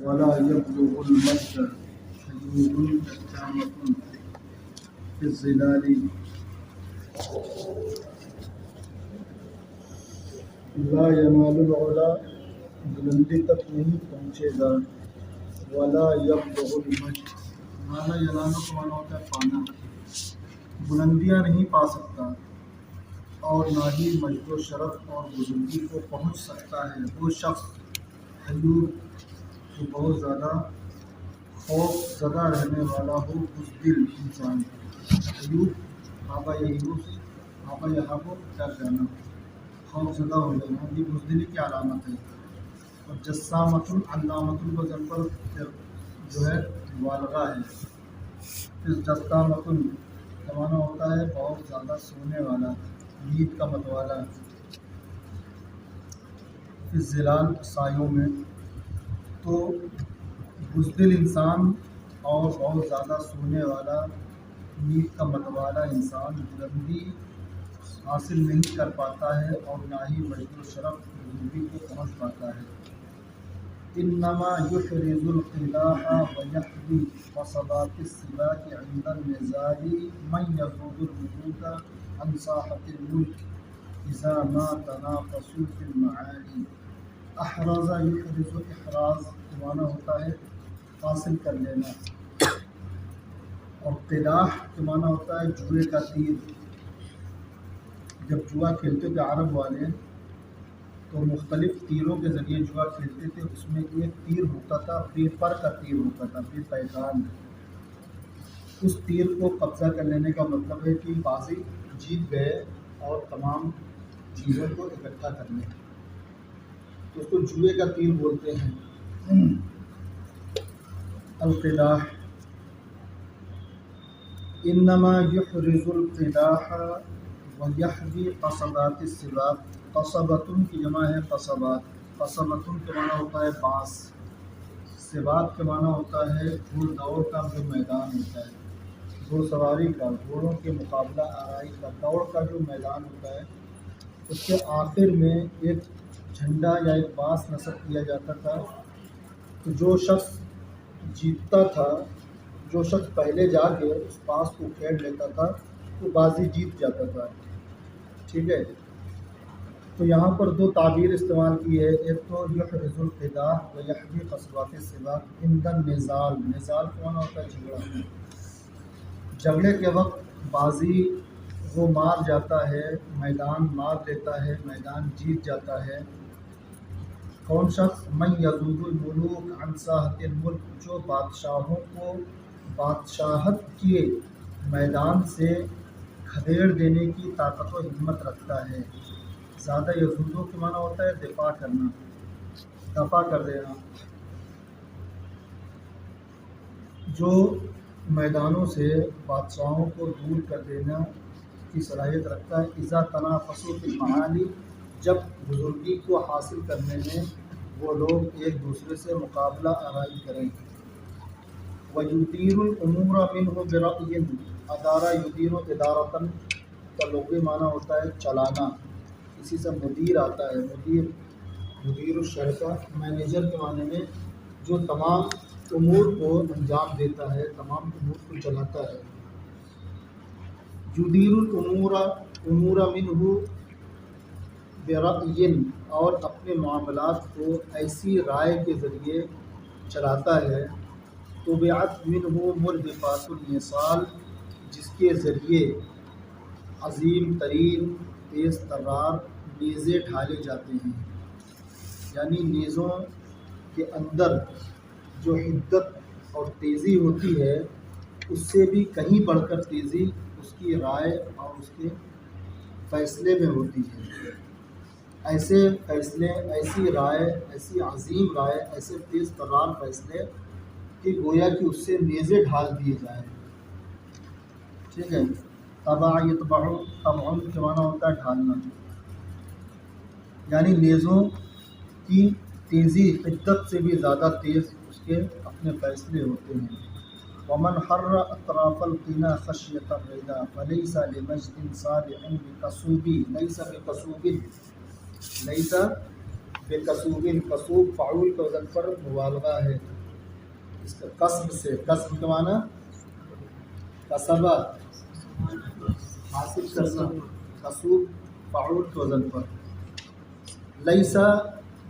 ولا يبلغ المجد حدود تامة في الظلال لا ينال العلا بلندی تک نہیں پہنچے گا ولا يبلغ المجد مانا ینالو کو مانا ہوتا ہے پانا بلندیاں نہیں پا سکتا اور نہ ہی مجد و شرف اور بزرگی کو پہنچ سکتا ہے وہ شخص حیور جو بہت زیادہ خوف زدہ رہنے والا ہو بزدل انسان حیور آبا یہوس آبا یہاں کو ڈر جانا خوف زدہ ہو جانا یہ بزدلی کی علامت ہے اور جسامۃ علامۃ الوزن پر جو ہے مبالغہ ہے پھر جسامۃ کا معنی ہوتا ہے بہت زیادہ سونے والا نیند کا متوالا اس ظلال سایوں میں تو بزدل انسان اور بہت زیادہ سونے والا نیند کا متوالا انسان بلندی حاصل نہیں کر پاتا ہے اور نہ ہی مجد و شرف بزرگی کو پہنچ پاتا ہے انما یحرز القلاح ویحوی قصبات السباق عند النزال من یذوب الوجود عن ساحة الملک اذا ما تنافسوا في المعالی احرز یحرز احراز معنی ہوتا ہے حاصل کر لینا اور قلاح کے معنی ہوتا ہے جوئے کا تیر جب جوا کھیلتے تھے عرب والے تو مختلف تیروں کے ذریعے جوا کھیلتے تھے اس میں ایک تیر ہوتا تھا بے پر کا تیر ہوتا تھا بے پیغام اس تیر کو قبضہ کر لینے کا مطلب ہے کہ بازی جیت گئے اور تمام چیزوں کو اکٹھا کر لیں تو اس کو جوئے کا تیر بولتے ہیں القلاح انما یحرز القلاح ویحوی قصبات السباق قصبتن کی جمع ہے قصبات قصبتن کے معنی ہوتا ہے بانس سباق کے معنی ہوتا ہے گھوڑ دوڑ کا جو میدان ہوتا ہے گھوڑ سواری کا گھوڑوں کے مقابلہ آرائی کا دوڑ کا جو میدان ہوتا ہے اس کے آخر میں ایک جھنڈا یا ایک بانس نصب کیا جاتا تھا تو جو شخص جیتتا تھا جو شخص پہلے جا کے اس بانس کو کھیل لیتا تھا تو بازی جیت جاتا تھا ٹھیک ہے تو یہاں پر دو تعبیر استعمال کی ہے ایک تو یحرز القلاح و یحوی قصبات السباق عند النزال نزال کون ہوتا ہے جھگڑے کے وقت بازی وہ مار جاتا ہے میدان مار لیتا ہے میدان جیت جاتا ہے کون شخص من یذوب الملوک عن ساحة الملک جو بادشاہوں کو بادشاہت کے میدان سے کھدیڑ دینے کی طاقت و ہمت رکھتا ہے زیادہ یذوب کے معنی ہوتا ہے دفاع کرنا دفاع کر دینا جو میدانوں سے بادشاہوں کو دور کر دینا کی صلاحیت رکھتا ہے اذا تنافسوا فی المعالی جب بزرگی کو حاصل کرنے میں وہ لوگ ایک دوسرے سے مقابلہ آرائی کریں وَيُدِيرُ الْأُمُورَ مِنْهُ بِرَأْيٍ ادارہ یدیر ادارتاً کا لغوی معنی ہوتا ہے چلانا اسی سے مدیر آتا ہے مدیر الشرکہ مینیجر کے معنی میں جو تمام امور کو انجام دیتا ہے تمام امور کو چلاتا ہے یدیر الامور منہ برأی اور اپنے معاملات کو ایسی رائے کے ذریعے چلاتا ہے طبعت منہ مرہفات النصال جس کے ذریعے عظیم ترین تیز ترار نیزے ڈھالے جاتے ہیں یعنی نیزوں کے اندر جو حدت اور تیزی ہوتی ہے اس سے بھی کہیں بڑھ کر تیزی اس کی رائے اور اس کے فیصلے میں ہوتی ہے ایسے فیصلے ایسی رائے ایسی عظیم رائے ایسے تیز ترار فیصلے کہ گویا کہ اس سے نیزے ڈھال دیے جائیں ٹھیک ہے طبع یطبع طبع کے معنی ہوتا ہے ڈھالنا یعنی نیزوں کی تیزی حدت سے بھی زیادہ تیز اس کے اپنے فیصلے ہوتے ہیں ومن حر اطراف القنا خشیۃ الرضا فلیس لمجد صالح بکسوبی لیس بے کسوبن، کسوب فعول کے وزن پر مبالغہ ہے، اس کا کسب سے، کسب کے معنی کسبہ حاصل کرنا، کسوب فعول کے وزن پر. لیسا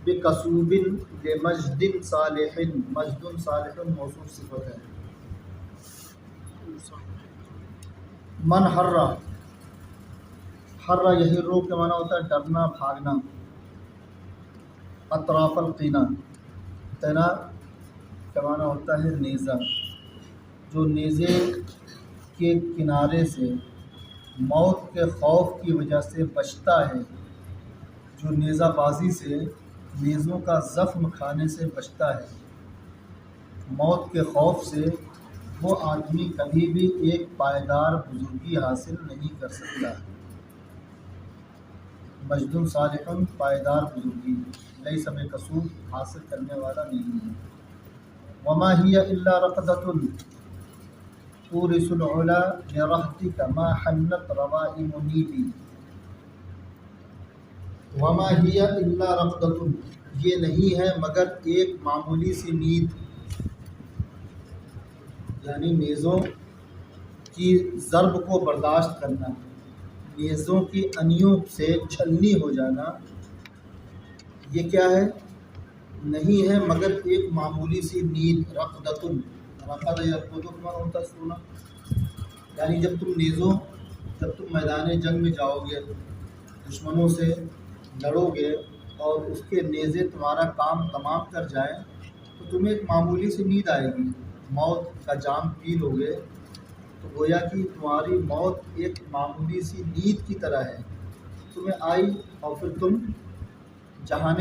بکسوب لمجد صالح، مجد صالح موصوف صفت ہے. من حرہ، حرہ یہی رو کے معنی ہوتا ہے ڈرنا بھاگنا. اطراف القینا، قنا کا معنی ہوتا ہے نیزہ، جو نیزے کے کنارے سے موت کے خوف کی وجہ سے بچتا ہے، جو نیزہ بازی سے نیزوں کا زخم کھانے سے بچتا ہے، موت کے خوف سے وہ آدمی کبھی بھی ایک پائیدار بزرگی حاصل نہیں کر سکتا. مجد صالح پائیدار بزرگی، لیس بکسوب حاصل کرنے والا نہیں ہے. وما ہی الا رقدۃ تورث العلا لرہتک ما حنت روائم نیبی. وما ہی الا رقدۃ، یہ نہیں ہے مگر ایک معمولی سی نیند، یعنی نیزوں کی ضرب کو برداشت کرنا، نیزوں کی انیوں سے چھلنی ہو جانا، یہ کیا ہے؟ نہیں ہے مگر ایک معمولی سی نیند. رقدۃ، رقد یرقد کا معنی ہوتا ہے سونا. یعنی جب تم میدان جنگ میں جاؤ گے، دشمنوں سے لڑو گے اور اس کے نیزے تمہارا کام تمام کر جائیں تو تمہیں ایک معمولی سی نیند آئے گی، موت کا جام پی لو گے، تو گویا کہ تمہاری موت ایک معمولی سی نیند کی طرح ہے، تمہیں آئی اور پھر تم جہان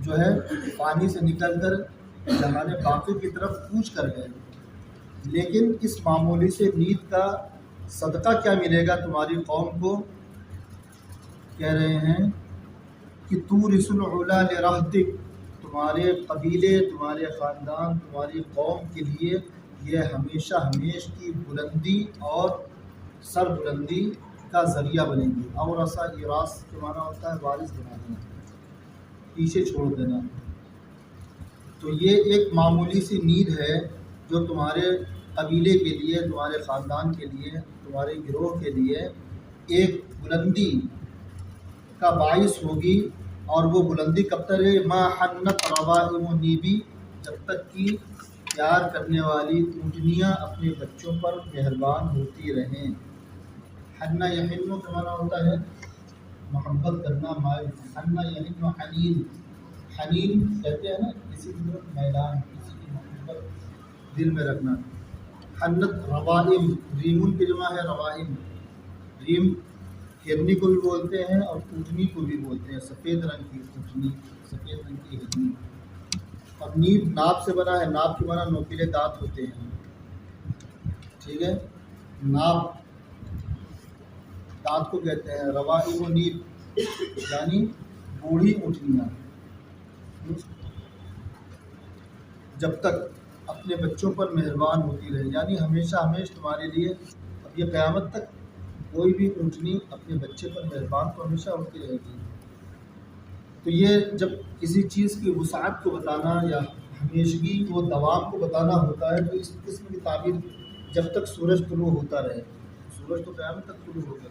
جو ہے پانی سے نکل کر جہان باقی کی طرف کوچ کر گئے. لیکن اس معمولی سے نیند کا صدقہ کیا ملے گا تمہاری قوم کو؟ کہہ رہے ہیں کہ تورث العلا لرہتک، تمہارے قبیلے، تمہارے خاندان، تمہاری قوم کے لیے یہ ہمیشہ ہمیش کی بلندی اور سر بلندی کا ذریعہ بنے گی. اور ایسا ایراس کے معنی ہوتا ہے وارث بنا دینا، پیچھے چھوڑ دینا. تو یہ ایک معمولی سی نیند ہے جو تمہارے قبیلے کے لیے، تمہارے خاندان کے لیے، تمہارے گروہ کے لیے ایک بلندی کا باعث ہوگی. اور وہ بلندی کب تک ہے؟ ما حنت روائم نیبی، جب تک کہ پیار کرنے والی اونٹنیاں اپنے بچوں پر مہربان ہوتی رہیں. حنا یحن کا معنی ہوتا ہے محبت کرنا، مائل. حنا یحن حنین، حنین کہتے ہیں نا کسی کی طرف میدان، کسی کی محبت دل میں رکھنا. حنت روائم، ریمن کی جمع ہے روائم. ریم ہرنی کو بھی بولتے ہیں اور اونٹنی کو بھی بولتے ہیں، سفید رنگ کی اونٹنی، سفید رنگ کی ہرنی. اور نیب ناب سے بنا ہے، ناب کے معنی نوکیلے دانت ہوتے ہیں. ٹھیک ہے، ناب دانت کو کہتے ہیں. روائم و نیب یعنی بوڑھی اونٹنیاں، جب تک اپنے بچوں پر مہربان ہوتی رہے، یعنی ہمیشہ ہمیش تمہارے لیے. اب یہ قیامت تک کوئی بھی اونٹنی اپنے بچے پر مہربان تو ہمیشہ ہوتی رہے گی. تو یہ جب کسی چیز کی وسعت کو بتانا یا ہمیشگی و دوام کو بتانا ہوتا ہے تو اس قسم کی تعبیر جب تک سورج طلوع ہوتا رہے. سورج تو قیامت تک طلوع ہوگا.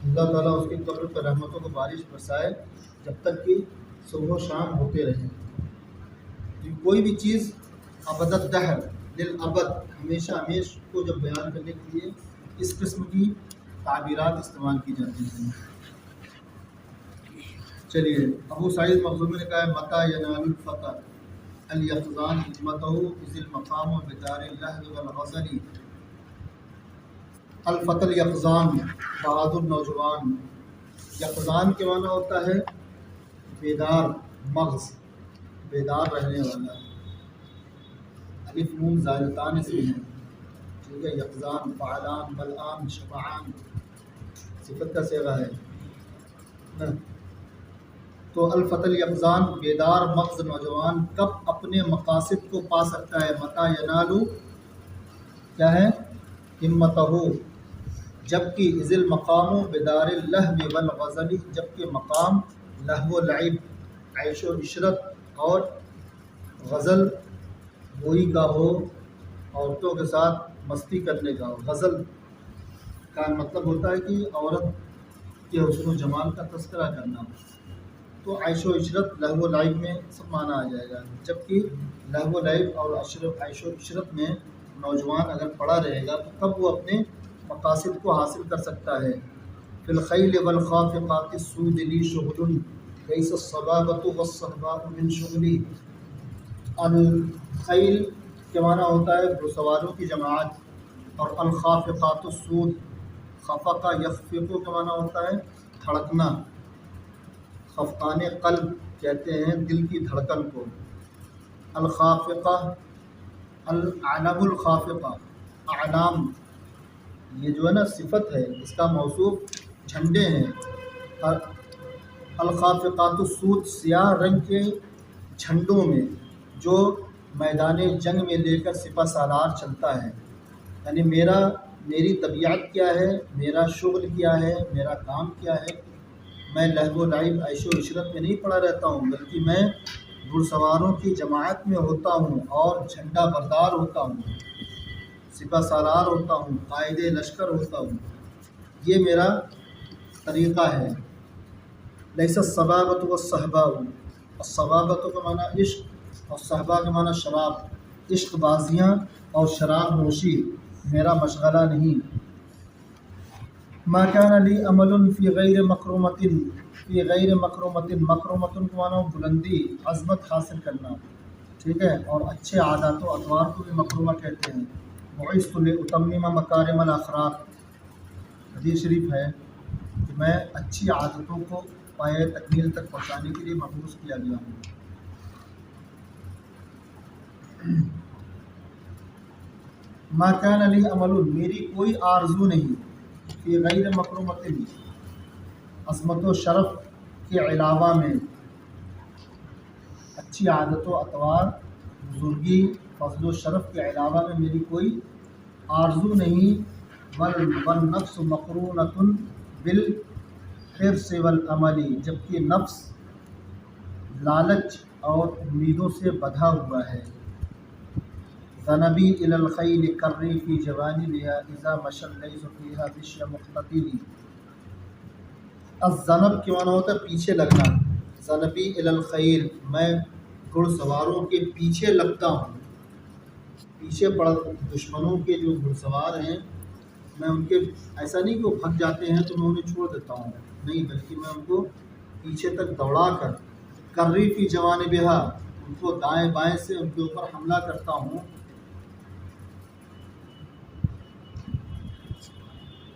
اللہ تعالیٰ اس کی قبر پر رحمتوں کو بارش برسائے جب تک کہ صبح و شام ہوتے رہیں. کوئی بھی چیز ابد دہر للابد، ہمیشہ ہمیش کو جب بیان کرنے کے لیے اس قسم کی تعبیرات استعمال کی جاتی ہیں. چلیے، ابو سعید مخزومی نے کہا ہے متی ینال الفتح الیقظان حکمتہ اذ المقام بدار اللہو والغزل. الفتح الیقظان، بہادر نوجوان. یقظان کے معنی ہوتا ہے بیدار، مغز، بیدار رہنے والا. الف نون زائدتان اس میں ہیں. ٹھیک ہے، یقظان، فعلان، ملآن، شبعان صفت کا صیغہ ہے. تو الفتح الیقظان، بیدار مغز نوجوان کب اپنے مقاصد کو پا سکتا ہے؟ متی ینالو کیا ہے؟ ہمتہ، جبکہ اذ المقام بدار اللہو والغزل، جبکہ مقام لہو و لعب عیش و عشرت اور غزل گوئی کا ہو، عورتوں کے ساتھ مستی کرنے کا ہو۔ غزل کا مطلب ہوتا ہے کہ عورت کے حسن و جمال کا تذکرہ کرنا، تو عیش و عشرت لہو و لعب میں سب معنی آ جائے گا۔ جبکہ لہو و لعب اور عیش و عشرت میں نوجوان اگر پڑا رہے گا تو تب وہ اپنے مقاصد کو حاصل کر سکتا ہے۔ فی الخیل والخافقات السود لی شغل لیس الصبابۃ والصہباء من شغلی۔ الخیل کے معنی ہوتا ہے گھڑ سواروں کی جماعت، اور الخافقات السود، خفقہ یخفق کا معنی ہوتا ہے دھڑکنا، خفقان قلب کہتے ہیں دل کی دھڑکن کو۔ الخافقہ، العلم الخافقہ، اعلام یہ جو ہے نا صفت ہے، اس کا موصوف جھنڈے ہیں۔ الخافقات السود، سیاہ رنگ کے جھنڈوں میں جو میدان جنگ میں لے کر سپہ سالار چلتا ہے۔ یعنی میری طبیعت کیا ہے، میرا شغل کیا ہے، میرا کام کیا ہے، میں لہو و لعب عیش و عشرت میں نہیں پڑا رہتا ہوں، بلکہ میں گھڑ سواروں کی جماعت میں ہوتا ہوں اور جھنڈا بردار ہوتا ہوں، سپہ سالار ہوتا ہوں، قائد لشکر ہوتا ہوں۔ یہ میرا طریقہ ہے۔ لیس الصبابۃ والصہباء، الصبابۃ کا معنی عشق اور صہبا کا معنی شراب، عشق بازیاں اور شراب نوشی میرا مشغلہ نہیں۔ ما کان لی عمل فی غیر مکرمۃ، فی غیر مکرمۃ، مکرمۃ کا معنی بلندی، عظمت حاصل کرنا، ٹھیک ہے، اور اچھے عادات و اطوار کو بھی مکرمہ کہتے ہیں۔ بعثت لاتمم مکارم الاخلاق، حدیث شریف ہے کہ میں اچھی عادتوں کو پایۂ تکمیل تک پہنچانے کے لیے مبعوث کیا گیا ہوں۔ ما کان لی عمل، میری کوئی آرزو نہیں، فی غیر مکرمۃ، عظمت و شرف کے علاوہ میں، اچھی عادت و اطوار، بزرگی، فضل و شرف کے علاوہ میں میری کوئی آرزو نہیں۔ والنفس مقرونۃ بالحرص والامل، جبکہ نفس لالچ اور امیدوں سے بدھا ہوا ہے۔ ذنبی الی الخیل کری فی جوانبها اذا مشى اللیث فیہا مشی مختطل۔ الذنب کے معنی ہوتا ہے پیچھے لگنا۔ ذنبی الی الخیل، میں گھڑ سواروں کے پیچھے لگتا ہوں، پیچھے پڑ دشمنوں کے جو گھڑ سوار ہیں میں ان کے، ایسا نہیں کہ وہ بھگ جاتے ہیں تو میں انہیں چھوڑ دیتا ہوں، نہیں، بلکہ میں ان کو پیچھے تک دوڑا کر، کری فی جوانبہا، ان کو دائیں بائیں سے ان کے اوپر حملہ کرتا ہوں۔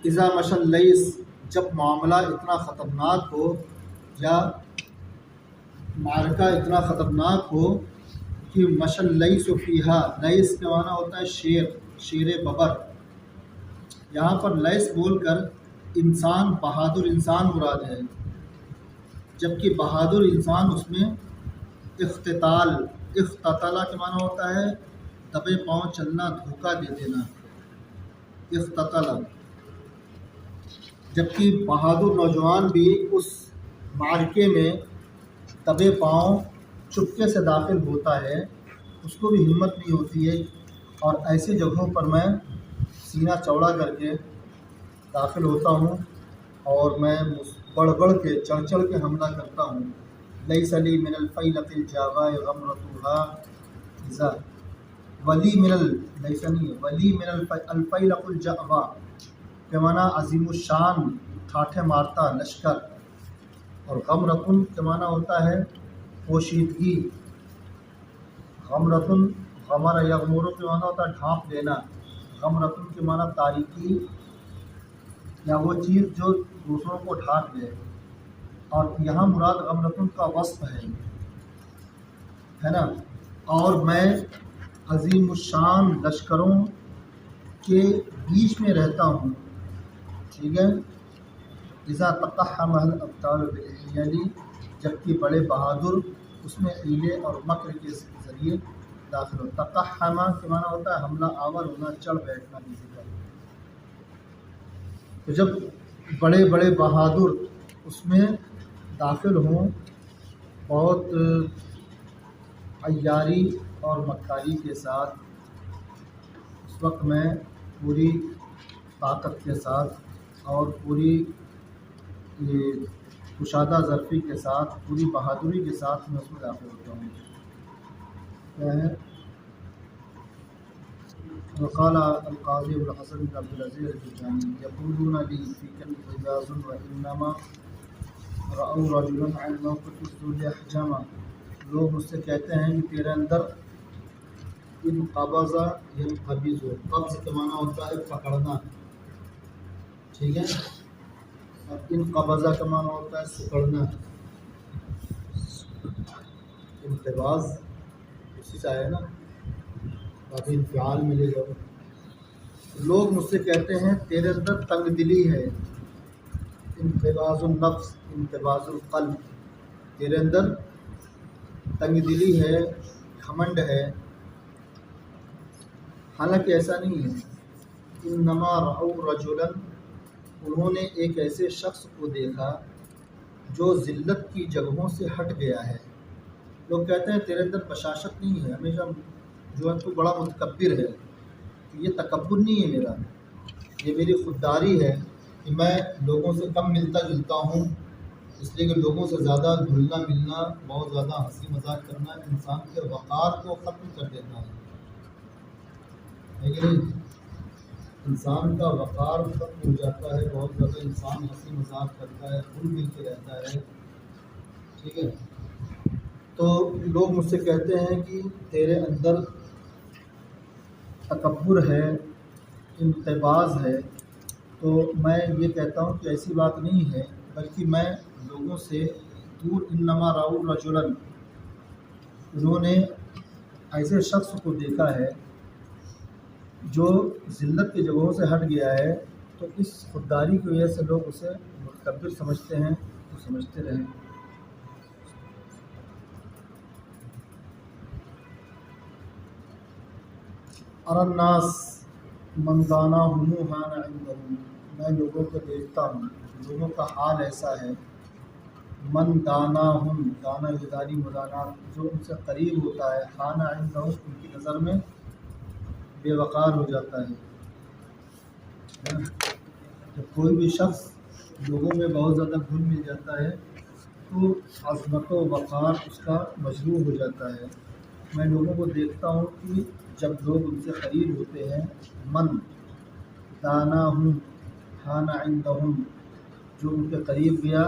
اذا مشى اللیث، جب معاملہ اتنا خطرناک ہو یا معرکہ اتنا خطرناک ہو کہ مشى اللیث فیہا، لیث کا معنی ہوتا ہے شیر، شیر ببر۔ یہاں پر لیث بول کر انسان، بہادر انسان مراد ہے، جبکہ بہادر انسان اس میں اختتال، اختتلا کے معنی ہوتا ہے دبے پاؤں چلنا، دھوکہ دے دینا، اختتلا۔ جبکہ بہادر نوجوان بھی اس معرکے میں دبے پاؤں چپکے سے داخل ہوتا ہے، اس کو بھی ہمت نہیں ہوتی ہے، اور ایسی جگہوں پر میں سینہ چوڑا کر کے داخل ہوتا ہوں اور میں بڑھ بڑھ کے، چڑھ چڑھ کے حملہ کرتا ہوں۔ لیس لی من الفیلق الجاواء غمرتها اذا، ولی من لیس نہیں، ولی من الفیلق الجاواء کے معنی عظیم الشان، ٹھاٹھے مارتا لشکر، اور غمرتن کے معنی ہوتا ہے پوشیدگی۔ غمرتن، غمر یغمر کے معنی ہوتا ہے ڈھانپ لینا، غمرتن کے معنی تاریکی یا وہ چیز جو دوسروں کو ڈھانپ لے، اور یہاں مراد غمرتن کا وصف ہے نا۔ اور میں عظیم الشان لشکروں کے بیچ میں رہتا ہوں، ٹھیک ہے۔ اذا تقحم الابطال بالحیل، جبکہ بڑے بہادر اس میں حیلے اور مکر کے ذریعے داخل ہو۔ تقحم کے معنی ہوتا ہے حملہ آور ہونا، چڑھ بیٹھنا کسی پر۔ تو جب بڑے بڑے بہادر اس میں داخل ہوں بہت عیاری اور مکاری کے ساتھ اس وقت میں پوری طاقت کے ساتھ اور پوری یہ کشادہ ظرفی کے ساتھ پوری بہادری کے ساتھ میں اس میں داخل ہوتا ہوں. کیا ہے؟ وقال القاضی الحسن بن عبد العزیز الجانی یقولون لی فیک الحجاز وانما رأوا رجلا عن موقف الذل احجما. لوگ مجھ سے کہتے ہیں کہ تیرے اندر ان قبض ینقبض، قبض کا معنی ہوتا ہے پکڑنا، ٹھیک ہے، اور ان قبضہ کا معنی ہوتا ہے سکڑنا. انقباض اسی سے آیا نا، باقی انفعال ملے گا. لوگ مجھ سے کہتے ہیں تیرے اندر تنگ دلی ہے، انقباض النفس انقباض القلب، تیرے اندر تنگ دلی ہے، گھمنڈ ہے. حالانکہ ایسا نہیں ہے. انما رأوا رجلا، انہوں نے ایک ایسے شخص کو دیکھا جو ذلت کی جگہوں سے ہٹ گیا ہے. لوگ کہتے ہیں تیرے اندر بشاشت نہیں ہے، ہمیشہ جو ہے تو بڑا متکبر ہے. یہ تکبر نہیں ہے میرا، یہ میری خودداری ہے کہ میں لوگوں سے کم ملتا جلتا ہوں، اس لیے کہ لوگوں سے زیادہ گھلنا ملنا، بہت زیادہ ہنسی مذاق کرنا انسان کے وقار کو ختم کر دیتا ہے. لیکن انسان کا وقار ختم ہو جاتا ہے، بہت زیادہ انسان ہنسی مذاق کرتا ہے، گھل مل کے رہتا ہے، ٹھیک ہے. تو لوگ مجھ سے کہتے ہیں کہ تیرے اندر تکبر ہے، انقباض ہے. تو میں یہ کہتا ہوں کہ ایسی بات نہیں ہے، بلکہ میں لوگوں سے دور. انما رأوا رجلا، انہوں نے ایسے شخص کو دیکھا ہے جو ذلت کی جگہوں سے ہٹ گیا ہے. تو اس خودداری کی وجہ سے لوگ اسے متکبر سمجھتے ہیں، تو سمجھتے رہیں. ارى الناس من داناهم حان عندهم، میں لوگوں کو دیکھتا ہوں، لوگوں کا حال ایسا ہے. من داناهم، دانا جداری مدانات، جو ان سے قریب ہوتا ہے، حان عندهم، ان کی نظر میں بے وقار ہو جاتا ہے. جب کوئی بھی شخص لوگوں میں بہت زیادہ گھل مل جاتا ہے تو عظمت و وقار اس کا مجروح ہو جاتا ہے. میں لوگوں کو دیکھتا ہوں کہ جب لوگ ان سے قریب ہوتے ہیں، من داناہم حان عندہم، جو ان کے قریب گیا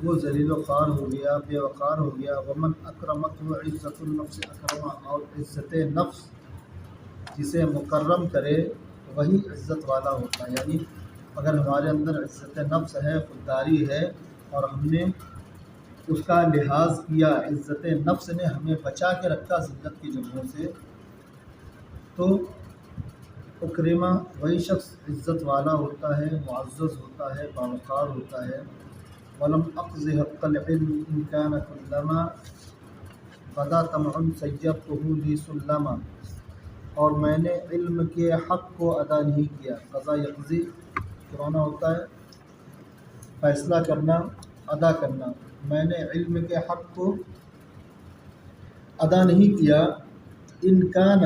وہ ذلیل و خوار ہو گیا، بے وقار ہو گیا. ومن اکرمتہ عزت النفس اکرما، اور عزت نفس جسے مکرم کرے وہی عزت والا ہوتا ہے. یعنی اگر ہمارے اندر عزت نفس ہے، خودداری ہے، اور ہم نے اس کا لحاظ کیا، عزت نفس نے ہمیں بچا کے رکھا ذلت کی جگہوں سے، تو اکرما، وہی شخص عزت والا ہوتا ہے، معزز ہوتا ہے، باوقار ہوتا ہے. ولم اقض حق العلم ان كان كلما بدا طمع سیرته لی سلما، اور میں نے علم کے حق کو ادا نہیں کیا. قضا یقضی پرانا ہوتا ہے فیصلہ کرنا، ادا کرنا. میں نے علم کے حق کو ادا نہیں کیا. ان کان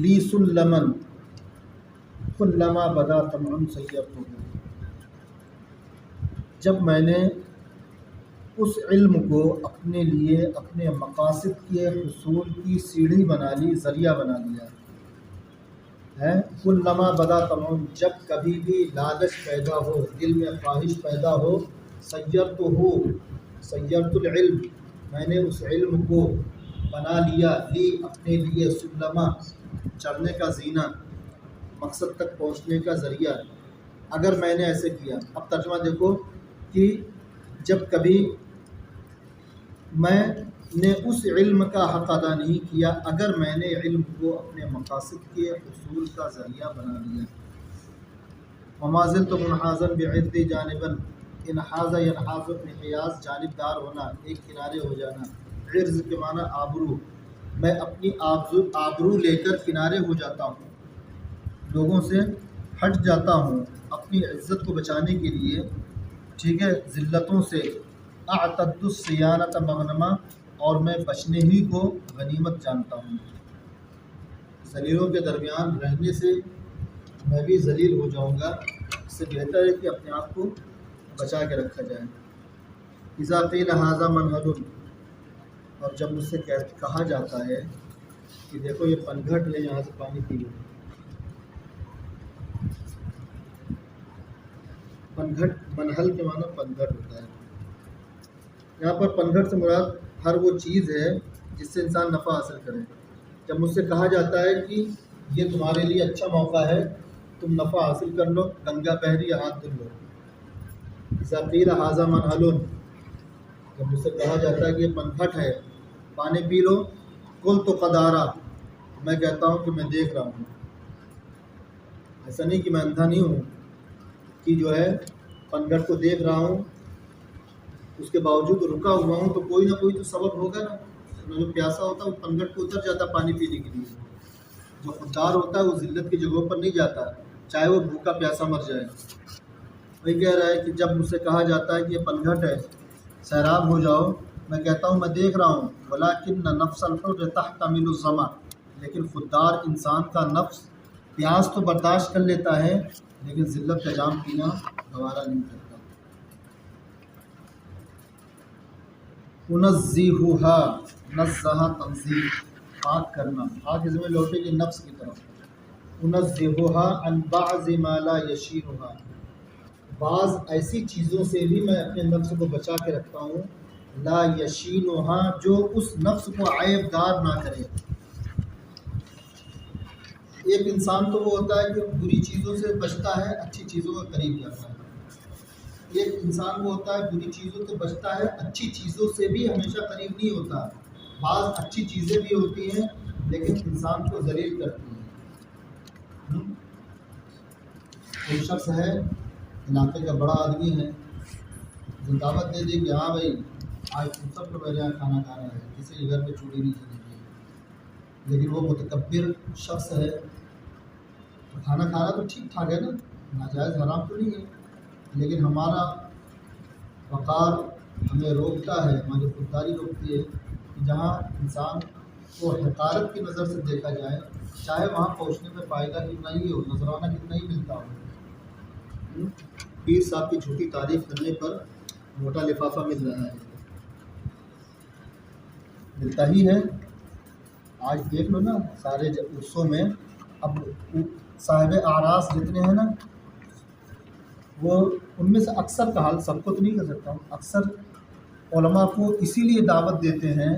لی سلمن کلما بدا طمع سیرته، جب میں نے اس علم کو اپنے لیے اپنے مقاصد کے حصول کی سیڑھی بنا لی، ذریعہ بنا لیا ہے. کلما بدا طمع، جب کبھی بھی لالچ پیدا ہو، دل میں خواہش پیدا ہو، سیرت العلم، میں نے اس علم کو بنا لیا، لی اپنے لیے، سلما چڑھنے کا زینہ، مقصد تک پہنچنے کا ذریعہ. اگر میں نے ایسے کیا، اب ترجمہ دیکھو کہ جب کبھی میں نے اس علم کا حق ادا نہیں کیا، اگر میں نے علم کو اپنے مقاصد کے حصول کا ذریعہ بنا لیا. وما زلت منحازا بعرض جانبا، انحاز ینحاز انحیاز، جانبدار ہونا، ایک کنارے ہو جانا. عرض کے معنی آبرو، میں اپنی آبرو لے کر کنارے ہو جاتا ہوں، لوگوں سے ہٹ جاتا ہوں اپنی عزت کو بچانے کے لیے، ٹھیک ہے، ذلتوں سے. اعتد الصیانۃ مغنما، اور میں بچنے ہی کو غنیمت جانتا ہوں۔ ذلیلوں کے درمیان رہنے سے میں بھی ذلیل ہو جاؤں گا، اس سے بہتر ہے کہ اپنے آپ کو بچا کے رکھا جائے۔ اذا قیل ھذا منہل، اور جب مجھ سے کہا جاتا ہے کہ دیکھو یہ پنگھٹ ہے، یہاں سے پانی پی لو۔ پنگھٹ، منہل کے معنی پنگھٹ ہوتا ہے۔ یہاں پر پنگھٹ سے مراد ہر وہ چیز ہے جس سے انسان نفع حاصل کرے۔ جب مجھ سے کہا جاتا ہے کہ یہ تمہارے لیے اچھا موقع ہے، تم نفع حاصل کر لو، گنگا بحری یا ہاتھ دھل لو۔ اذا قیل ھذا منہل، جب مجھ سے کہا جاتا ہے کہ یہ پنگھٹ ہے، پانی پی لو، قلت قد ارى، میں کہتا ہوں کہ میں دیکھ رہا ہوں۔ ایسا نہیں کہ میں اندھا نہیں ہوں، کہ جو ہے پنگھٹ کو دیکھ رہا ہوں، اس کے باوجود رکا ہوا ہوں، تو کوئی نہ کوئی تو سبب ہوگا نا۔ جو پیاسا ہوتا ہے وہ پنگھٹ کو اتر جاتا ہے پانی پینے کے لیے۔ جو خوددار ہوتا ہے وہ ذلت کی جگہوں پر نہیں جاتا، چاہے وہ بھوکا پیاسا مر جائے۔ وہی کہہ رہا ہے کہ جب مجھ سے کہا جاتا ہے کہ یہ پنگھٹ ہے، سیراب ہو جاؤ، میں کہتا ہوں میں دیکھ رہا ہوں۔ ولیکن نفس الحر تحتمل الظما، لیکن خوددار انسان کا نفس پیاس تو برداشت کر لیتا ہے، لیکن ذلت کا جام پینا گوارا نہیں کرتا۔ انزہھا، نزہا تنزیہ، پاک کرنا، پاک اس میں لوٹے گی نفس کی طرف۔ انزہھا عن بعض ما لا یشینھا، بعض ایسی چیزوں سے بھی میں اپنے نفس کو بچا کے رکھتا ہوں، لا یشینھا، جو اس نفس کو عیب دار نہ کرے۔ ایک انسان تو وہ ہوتا ہے کہ بری چیزوں سے بچتا ہے، اچھی چیزوں کا قریب جاتا ہے۔ ایک انسان وہ ہوتا ہے بری چیزوں سے بچتا ہے، اچھی چیزوں سے بھی ہمیشہ قریب نہیں ہوتا۔ بعض اچھی چیزیں بھی ہوتی ہیں لیکن انسان کو ذلیل کرتی ہیں۔ ایک شخص ہے، علاقے کا بڑا آدمی ہے، جو دعوت دے دے کہ ہاں بھائی آج تم سب کو میرے یہاں کھانا کھانا ہے، کسی کے گھر پہ چوری نہیں چلے گی، لیکن وہ متکبر شخص ہے۔ تو کھانا کھانا تو ٹھیک ٹھاک ہے نا، ناجائز حرام تو نہیں ہے، لیکن ہمارا وقار ہمیں روکتا ہے، ہماری خودداری روکتی ہے کہ جہاں انسان کو حقارت کی نظر سے دیکھا جائے، چاہے وہاں پہنچنے میں فائدہ کتنا ہی ہو، نذرانہ کتنا ہی ملتا ہو۔ پیر صاحب کی جھوٹی تعریف کرنے پر موٹا لفافہ مل رہا ہے، ملتا ہی ہے۔ آج دیکھ لو نا، سارے عرصوں میں اب صاحب اعراس جتنے ہیں نا، وہ ان میں سے اکثر کا حال سب کو تو نہیں کر سکتا ہوں، اکثر علماء کو اسی لیے دعوت دیتے ہیں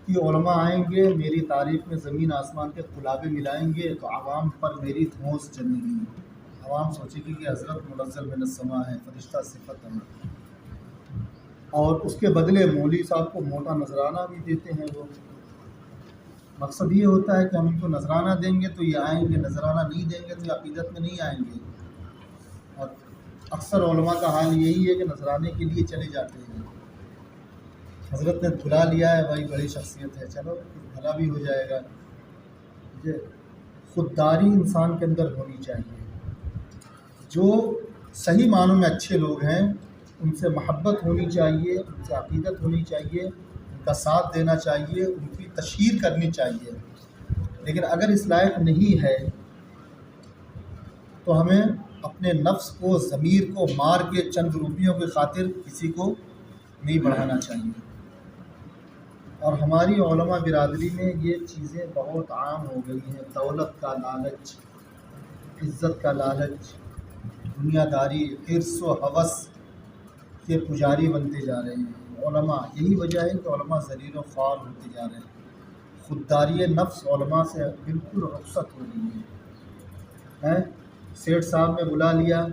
کہ علماء آئیں گے، میری تعریف میں زمین آسمان کے قلابے ملائیں گے تو عوام پر میری دھونس جمے گی، عوام سوچے گی کہ حضرت منزل من السماء ہے، فرشتہ صفت ہے، اور اس کے بدلے مولوی صاحب کو موٹا نذرانہ بھی دیتے ہیں وہ۔ مقصد یہ ہوتا ہے کہ ہم ان کو نذرانہ دیں گے تو یہ آئیں گے، نذرانہ نہیں دیں گے تو یہ عقیدت میں نہیں آئیں گے۔ اور اکثر علماء کا حال یہی ہے کہ نذرانے کے لیے چلے جاتے ہیں، حضرت نے بلا لیا ہے، بھائی بڑی شخصیت ہے، چلو بھلا بھی ہو جائے گا۔ خودداری انسان کے اندر ہونی چاہیے۔ جو صحیح معنوں میں اچھے لوگ ہیں ان سے محبت ہونی چاہیے، ان سے عقیدت ہونی چاہیے، ان کا ساتھ دینا چاہیے، ان کی تشہیر کرنی چاہیے۔ لیکن اگر اس لائق نہیں ہے تو ہمیں اپنے نفس کو، ضمیر کو مار کے چند روپیوں کی خاطر کسی کو نہیں بڑھانا چاہیے۔ اور ہماری علماء برادری میں یہ چیزیں بہت عام ہو گئی ہیں، دولت کا لالچ، عزت کا لالچ، دنیا داری، حرص و ہوس کے پجاری بنتے جا رہے ہیں علماء۔ یہی وجہ ہے کہ علماء ذلیل و خوار ہوتے جا رہے ہیں، خودداری نفس علماء سے بالکل رخصت ہو گئی ہے۔ سیٹھ صاحب نے بلا لیا،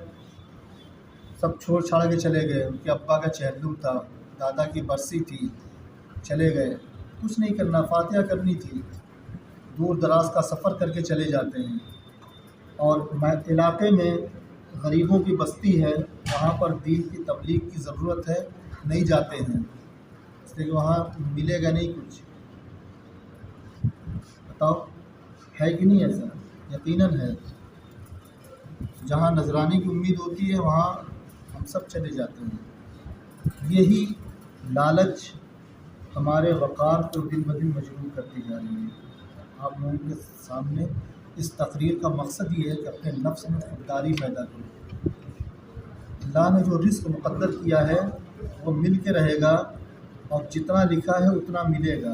سب چھوڑ چھاڑ کے چلے گئے، ان کے ابا کا چہلم تھا، دادا کی برسی تھی، چلے گئے، کچھ نہیں کرنا، فاتحہ کرنی تھی، دور دراز کا سفر کر کے چلے جاتے ہیں۔ اور علاقے میں غریبوں کی بستی ہے، وہاں پر دین کی تبلیغ کی ضرورت ہے، نہیں جاتے ہیں، اس لیے کہ وہاں ملے گا نہیں کچھ۔ بتاؤ ہے کہ نہیں ایسا؟ یقیناً ہے۔ جہاں نذرانے کی امید ہوتی ہے وہاں ہم سب چلے جاتے ہیں۔ یہی لالچ ہمارے وقار کو دن بدن مجروح کرتی جا رہی ہے۔ آپ لوگوں کے سامنے اس تقریر کا مقصد یہ ہے کہ اپنے نفس میں خودداری پیدا کرو۔ اللہ نے جو رزق مقدر کیا ہے وہ مل کے رہے گا، اور جتنا لکھا ہے اتنا ملے گا۔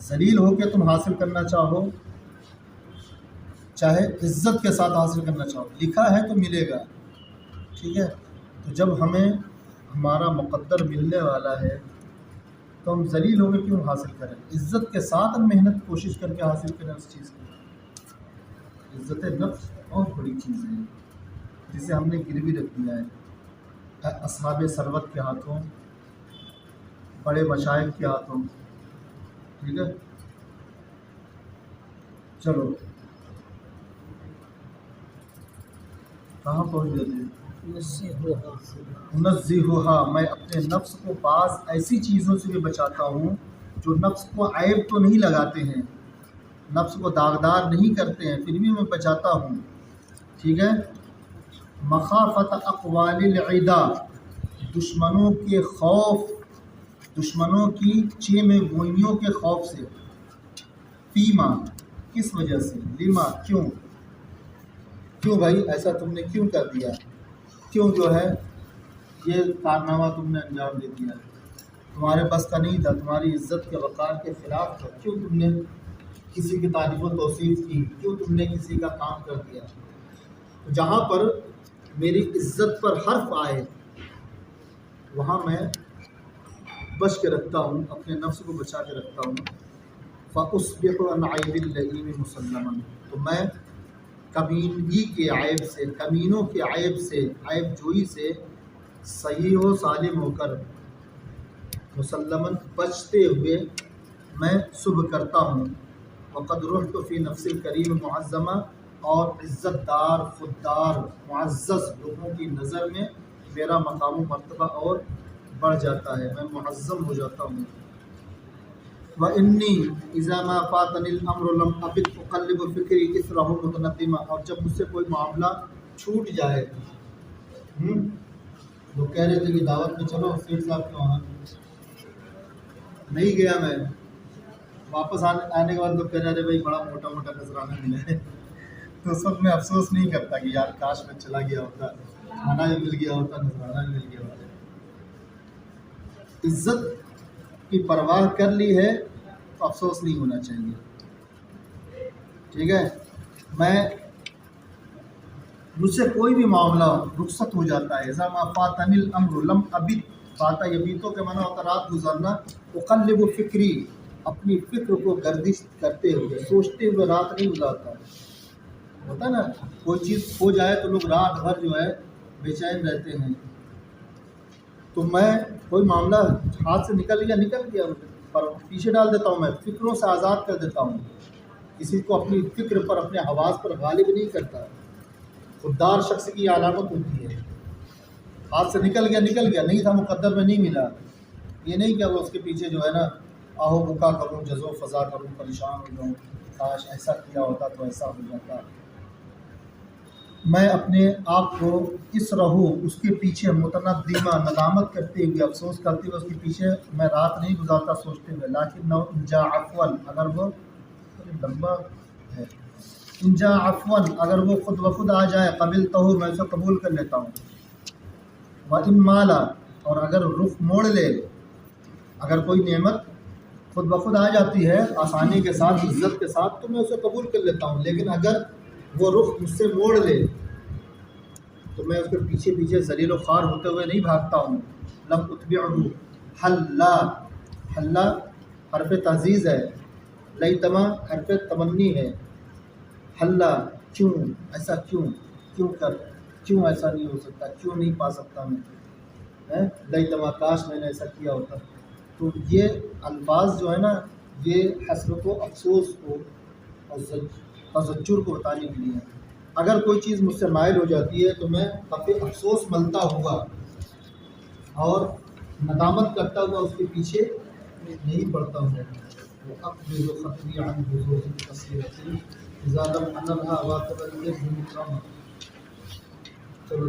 ذلیل ہو کے تم حاصل کرنا چاہو، چاہے عزت کے ساتھ حاصل کرنا چاہو، لکھا ہے تو ملے گا، ٹھیک ہے؟ تو جب ہمیں ہمارا مقدر ملنے والا ہے تو ہم ذلیل ہو کے کیوں حاصل کریں؟ عزت کے ساتھ ہم محنت کوشش کر کے حاصل کریں اس چیز کو۔ عزت نفس بہت بڑی چیز ہے جسے ہم نے گروی رکھ دیا ہے اصحاب ثروت کے ہاتھوں، بڑے مشائخ کے ہاتھوں، ٹھیک ہے؟ چلو کہاں پہنچ گئے تھے؟ منزہھا، میں اپنے نفس کو بعض ایسی چیزوں سے بھی بچاتا ہوں جو نفس کو عیب تو نہیں لگاتے ہیں، نفس کو داغدار نہیں کرتے ہیں، پھر بھی میں بچاتا ہوں، ٹھیک ہے؟ مخافت اقوال العدا، دشمنوں کے خوف، دشمنوں کی چیمے گوئیوں کے خوف سے۔ فیما، کس وجہ سے؟ لما، کیوں بھائی ایسا تم نے کیوں کر دیا؟ کیوں جو ہے یہ کارنامہ تم نے انجام دے دیا؟ تمہارے بس کا نہیں تھا، تمہاری عزت کے وقار کے خلاف تھا، کیوں تم نے کسی کی تعریف و توصیف کی؟ کیوں تم نے کسی کا کام کر دیا؟ جہاں پر میری عزت پر حرف آئے وہاں میں بچ کے رکھتا ہوں، اپنے نفس کو بچا کے رکھتا ہوں۔ فَأُصْبِحُ عَنْ عَيْبِ اللَّئِيمِ مُسَلَّمًا، تو میں کمینگی کے عیب سے، کمینوں کے عیب سے، عیب جوئی سے صحیح و سالم ہو کر، مسلماً بچتے ہوئے میں صبح کرتا ہوں۔ وقد رحت فی نفس الکریم معظمہ، اور عزت دار، خوددار، معزز لوگوں کی نظر میں میرا مقام و مرتبہ اور بڑھ جاتا ہے، میں معظم ہو جاتا ہوں۔ وَإِنِّي إِذَا مَا فَاتَنِي الْأَمْرُ لَمْ أَبِتْ أُقَلِّبُ فِكْرِي إِثْرَهُ مُتَنَدِّمًا، اور جب مجھ سے کوئی معاملہ چھوٹ جائے، لوگ کہہ رہے تھے کہ دعوت میں چلو سیٹ صاحب کے وہاں، نہیں گیا میں، واپس آنے کے بعد لوگ کہہ رہے بھائی بڑا موٹا موٹا نذرانہ ملا ہے، تو اس وقت میں افسوس نہیں کرتا کہ یار کاش میں چلا گیا ہوتا، کھانا بھی مل گیا ہوتا، نذرانہ بھی مل گیا ہوتا۔ عزت کی پرواہ کر لی ہے تو افسوس نہیں ہونا چاہیے، ٹھیک ہے؟ مجھ سے کوئی بھی معاملہ رخصت ہو جاتا ہے، اذا ما فاتنی الامر لم ابت، فاتا یبیتو کے معنی ہوتا رات گزارنا، اقلب فکری، اپنی فکر کو گردش کرتے ہوئے، سوچتے ہوئے رات نہیں گزارتا، ہوتا نا کوئی چیز کھو جائے تو لوگ رات بھر جو ہے بے چین رہتے ہیں، تو میں کوئی معاملہ ہاتھ سے نکل گیا پر پیچھے ڈال دیتا ہوں، میں فکروں سے آزاد کر دیتا ہوں، کسی کو اپنی فکر پر، اپنے حواس پر غالب نہیں کرتا۔ خوددار شخص کی علامت ہوتی ہے، ہاتھ سے نکل گیا، نہیں تھا مقدر میں نہیں ملا، یہ نہیں کہ وہ اس کے پیچھے جو ہے نا آہو بکا کروں، جزو فضا کروں، پریشان ہو جاؤں، کاش ایسا کیا ہوتا تو ایسا ہو جاتا۔ میں اپنے آپ کو اس رہو، اس کے پیچھے متندمہ، ندامت کرتے ہوئے، افسوس کرتے ہوئے اس کے پیچھے میں رات نہیں گزارتا سوچتے ہوئے، لیکن نو انجا عفوا، اگر وہ لمبا ہے، انجا عفوا، اگر وہ خود بخود آ جائے، قبلتہ، میں اسے قبول کر لیتا ہوں۔ وَإِن مالا، اور اگر رخ موڑ لے، اگر کوئی نعمت خود بخود آ جاتی ہے آسانی کے ساتھ، عزت کے ساتھ، تو میں اسے قبول کر لیتا ہوں، لیکن اگر وہ رخ مجھ سے موڑ لے تو میں اس کے پیچھے ذلیل و خوار ہوتے ہوئے نہیں بھاگتا ہوں۔ لم اتبعہ، حلا، حلا حرف تعزیز ہے، لیتما حرف تمنی ہے، حلا، کیوں ایسا، کیوں ایسا نہیں ہو سکتا، کیوں نہیں پا سکتا میں، لیتما، کاش میں نے ایسا کیا ہوتا۔ تو یہ الفاظ جو ہے نا، یہ حسرت و افسوس کو اور تذکر کو بتانے کے لیے، اگر کوئی چیز مجھ سے مائل ہو جاتی ہے تو میں اپنے افسوس ملتا ہوا اور ندامت کرتا ہوا اس کے پیچھے نہیں پڑتا ہوں۔ وَأَقْبِلُ خَطْوِي عَنْ جُذُوذِ الْقَصِيرَةِ إِذَا لَمْ أَنَلْهَا وَاقِبًا يَجْهُ مُكْرَمًا۔ چلو